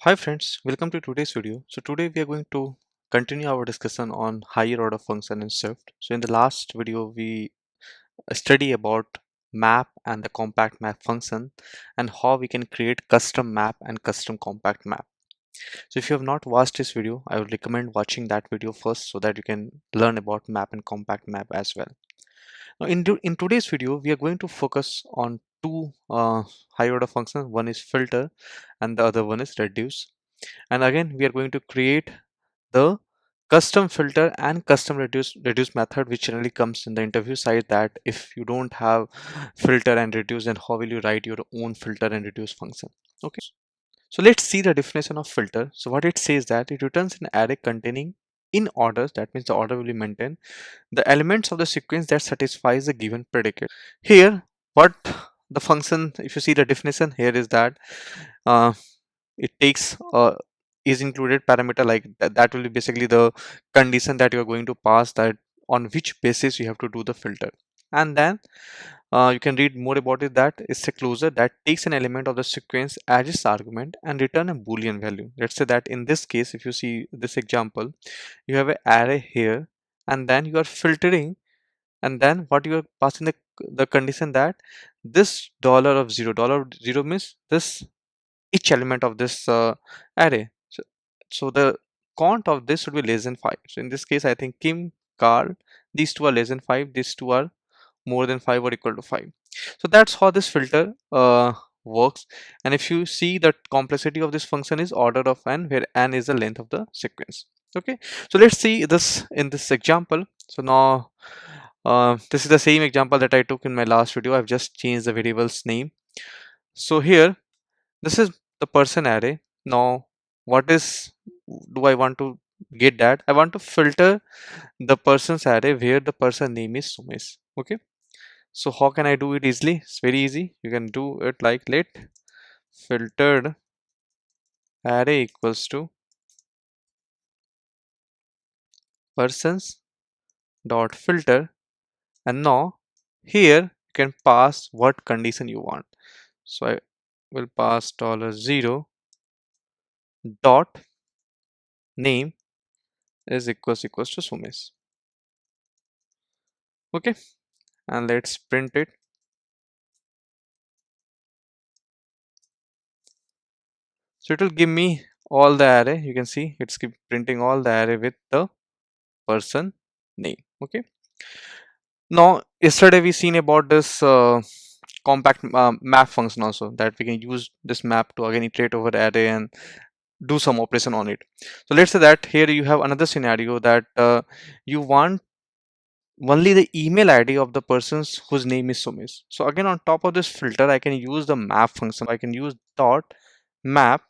Hi friends, welcome to today's video. So today we are going to continue our discussion on higher order function in Swift. So in the last video we study about map and the compact map function and how we can create custom map and custom compact map. So if you have not watched this video, I would recommend watching that video first so that you can learn about map and compact map as well. Now in today's video, we are going to focus on two higher order functions. One is filter and the other one is reduce. And again we are going to create the custom filter and custom reduce method, which generally comes in the interview side, that if you don't have filter and reduce, then how will you write your own filter and reduce function. Okay, so let's see the definition of filter. So what it says, that it returns an array containing in orders, that means the order will be maintained, the elements of the sequence that satisfies the given predicate. Here what the function, if you see the definition here, is that uh, it takes is included parameter, like that will be basically the condition that you are going to pass, that on which basis you have to do the filter. And then you can read more about it, that it's a closure that takes an element of the sequence as its argument and return a boolean value. Let's say that in this case, if you see this example, you have an array here and then you are filtering, and then what you are passing the condition, that this dollar of zero means this each element of this array. So the count of this should be less than 5. So in this case, I think Kim, Carl, these two are less than 5, these two are more than 5 or equal to 5. So that's how this filter works. And if you see, the complexity of this function is order of n, where n is the length of the sequence. Okay, so let's see this in this example. So now this is the same example that I took in my last video. I've just changed the variable's name. So here, this is the person array. Now what is do I want to get? That I want to filter the person's array where the person name is Sumesh. Okay, so how can I do it easily? It's very easy. You can do it like, let filtered array equals to persons dot filter, and now here you can pass what condition you want. So I will pass $0 dot name is equals to Sumesh. Okay, and let's print it. So it will give me all the array. You can see it's keep printing all the array with the person name. Okay, now yesterday we seen about this compact map function also, that we can use this map to again iterate over array and do some operation on it. So let's say that here you have another scenario, that you want only the email ID of the persons whose name is Sumesh. So again, on top of this filter, I can use the map function. I can use dot map,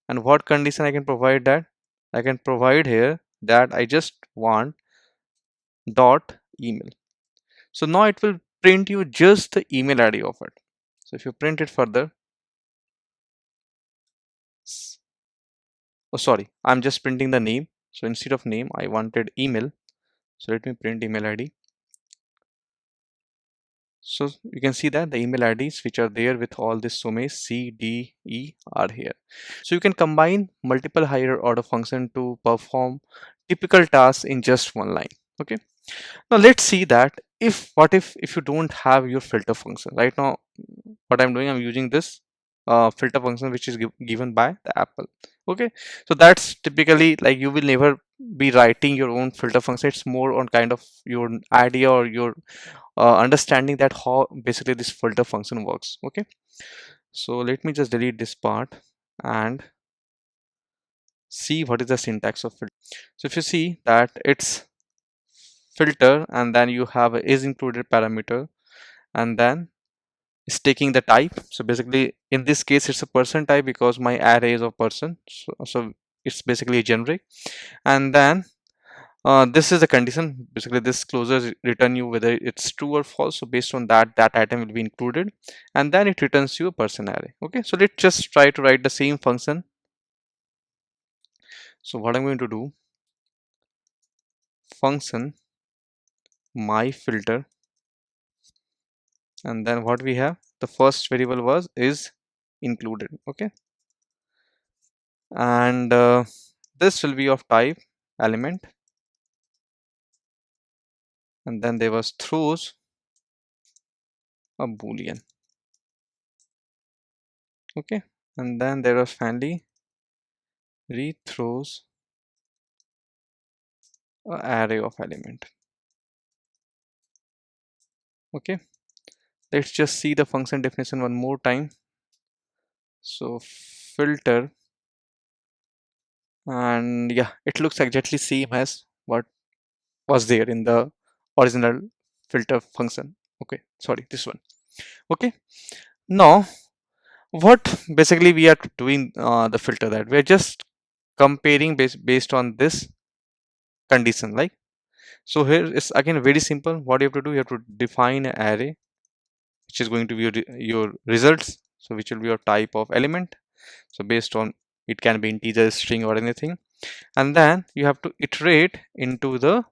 and what condition I can provide? That I can provide here that I just want dot email. So now it will print you just the email ID of it. So if you print it further, oh sorry, I'm just printing the name. So instead of name, I wanted email. So let me print email ID. So you can see that the email IDs which are there with all this Sumesh C, D, E are here. So you can combine multiple higher order function to perform typical tasks in just one line. Okay. Now let's see that if you don't have your filter function. Right now what I'm doing, I'm using this filter function which is given by the Apple. Okay, so that's typically like you will never be writing your own filter function. It's more on kind of your idea or your understanding that how basically this filter function works. Okay, so let me just delete this part and see what is the syntax of filter. So if you see that it's filter, and then you have a is included parameter, and then it's taking the type. So basically in this case it's a person type because my array is of person, so it's basically a generic. And then this is the condition. Basically this closes return you whether it's true or false, so based on that, that item will be included, and then it returns you a person array. Okay, so let's just try to write the same function. So what I'm going to do, function my filter, and then what we have, the first variable was is included. Okay, and this will be of type element, and then there was throws a boolean. Okay, and then there was finally rethrows a array of element. Okay, let's just see the function definition one more time. So filter, and yeah, it looks exactly same as what was there in the original filter function. Okay, sorry, this one. Okay, now what basically we are doing the filter, that we are just comparing based on this condition. Like, so here is again very simple. What you have to do, you have to define an array which is going to be your results, so which will be your type of element. So based on, it can be integer, string, or anything, and then you have to iterate into the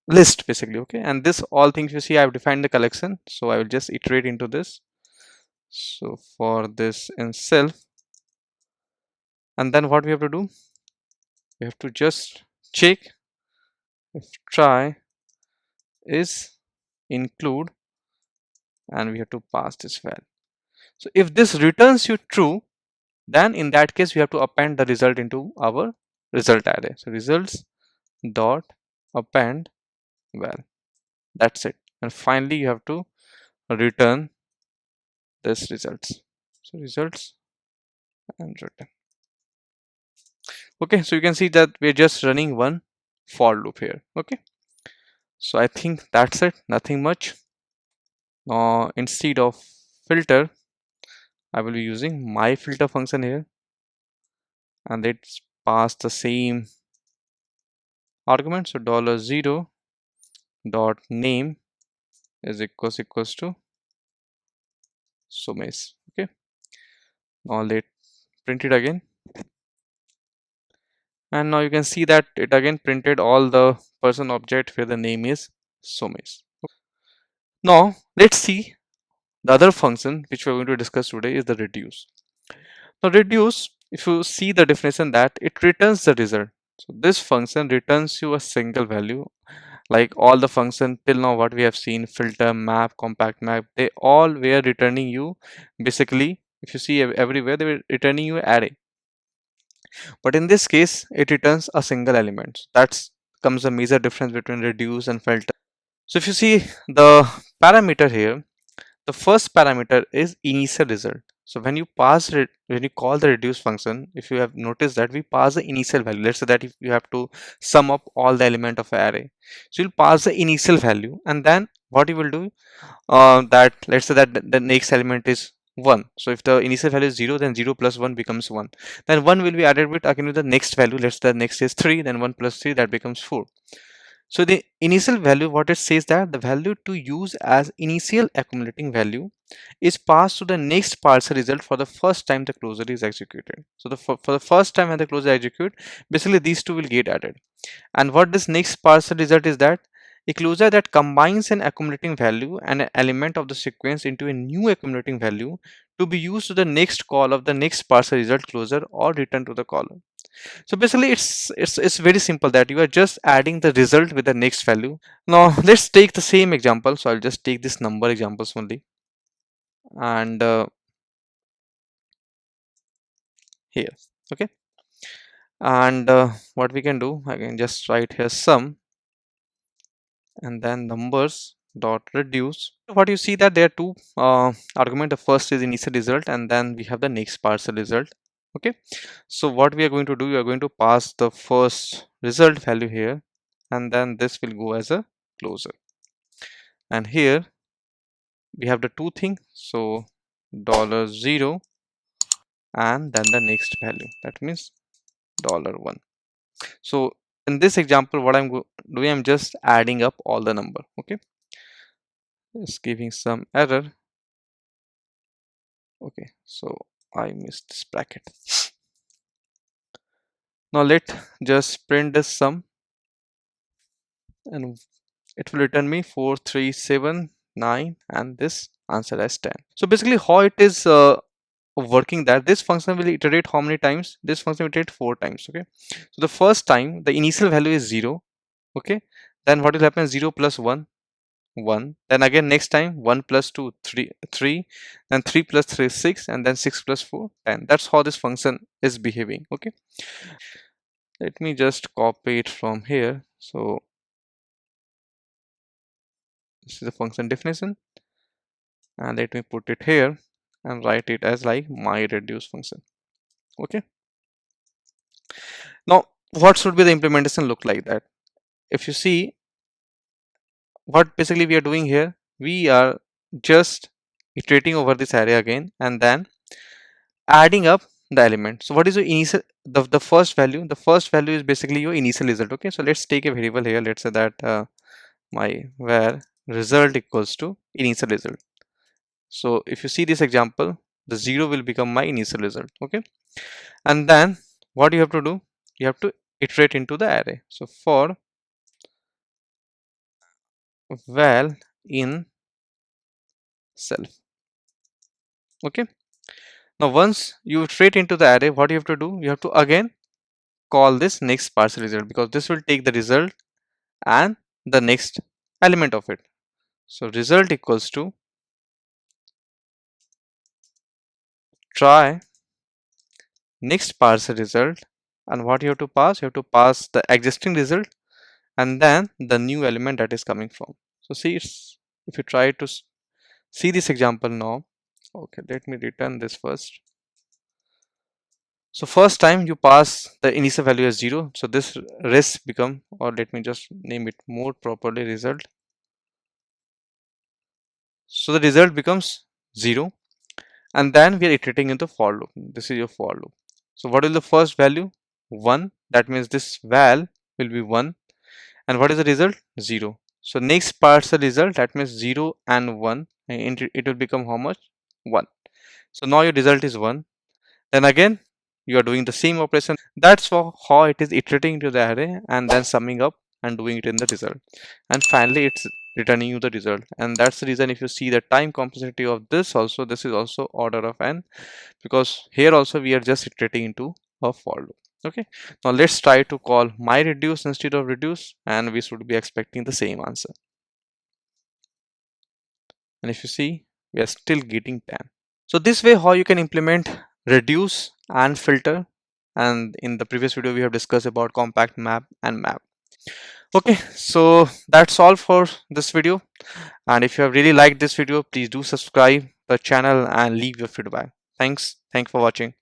list basically. Okay, and this all things you see, I have defined the collection, so I will just iterate into this. So for this in self, and then what we have to do, we have to just check if try is include, and we have to pass this value. So if this returns you true, then in that case we have to append the result into our result array. So results dot append val, that's it. And finally you have to return this results. So results and return. Okay, so you can see that we're just running one for loop here. Okay, so I think that's it, nothing much. Now instead of filter, I will be using my filter function here, and let's pass the same argument. So $0 dot name is equals to Somesh. Okay, now let print it again, and now you can see that it again printed all the person object where the name is Somesh. Now let's see the other function which we're going to discuss today is the reduce. Now reduce, if you see the definition, that it returns the result. So this function returns you a single value, like all the function till now what we have seen, filter, map, compact map, they all were returning you basically, if you see everywhere they were returning you array, but in this case it returns a single element. That's comes a major difference between reduce and filter. So if you see the parameter here, the first parameter is initial result. So when you when you call the reduce function, if you have noticed that we pass the initial value. Let's say that if you have to sum up all the element of an array, so you'll pass the initial value, and then what you will do, that let's say that the next element is 1. So if the initial value is 0, then 0 plus 1 becomes 1. Then 1 will be added with again with the next value. Let's say the next is 3, then 1 plus 3, that becomes 4. So the initial value, what it says, that the value to use as initial accumulating value is passed to the next parser result for the first time the closure is executed. So for the first time when the closure execute, basically these two will get added. And what this next parser result is, that a closure that combines an accumulating value and an element of the sequence into a new accumulating value to be used to the next call of the next parser result closure or return to the caller. So basically it's very simple, that you are just adding the result with the next value. Now let's take the same example. So I'll just take this number examples only, and here. Okay, and what we can do, I can just write here sum and then numbers dot reduce. What you see, that there are two argument. The first is initial result, and then we have the next parcel result. Okay, so what we are going to do, we are going to pass the first result value here, and then this will go as a closer. And here we have the two things, so $0 and then the next value, that means $1. So in this example, what I'm doing, I'm just adding up all the number. Okay, it's giving some error. Okay, so I missed this bracket. Now let just print this sum, and it will return me 4379 and this answer as 10. So basically how it is of working that, this function will iterate how many times? This function will iterate 4 times. Okay, so the first time the initial value is 0. Okay, then what will happen? 0 plus 1, 1. Then again next time 1 plus 2, 3, 3. Then 3 plus 3 is 6, and then 6 plus 4, 10. That's how this function is behaving. Okay, let me just copy it from here. So this is the function definition, and let me put it here and write it as like my reduce function. Okay, now what should be the implementation look like that? If you see what basically we are doing here, we are just iterating over this array again and then adding up the element. So what is your initial, the first value? The first value is basically your initial result. Okay, so let's take a variable here. Let's say that my where result equals to initial result. So if you see this example, the 0 will become my initial result. Okay, and then what you have to do, you have to iterate into the array. So for val in self. Okay, now once you iterate into the array, what you have to do, you have to again call this next partial result, because this will take the result and the next element of it. So result equals to try next partial result, and what you have to pass, you have to pass the existing result and then the new element that is coming from. So see, it's, if you try to see this example now. Okay, let me return this first. So first time you pass the initial value as 0, so this res become, or let me just name it more properly, result. So the result becomes 0, and then we are iterating into for loop. This is your for loop. So what is the first value? 1. That means this val will be 1, and what is the result? 0. So next part's the result, that means 0 and 1, and it will become how much? 1. So now your result is 1. Then again you are doing the same operation. That's how it is iterating to the array and then summing up and doing it in the result, and finally it's returning you the result. And that's the reason if you see the time complexity of this also, this is also order of n, because here also we are just iterating into a for loop. Okay, now let's try to call my reduce instead of reduce, and we should be expecting the same answer. And if you see, we are still getting 10. So this way how you can implement reduce and filter, and in the previous video we have discussed about compact map and map. Okay, so that's all for this video, and if you have really liked this video, please do subscribe the channel and leave your feedback. Thanks for watching.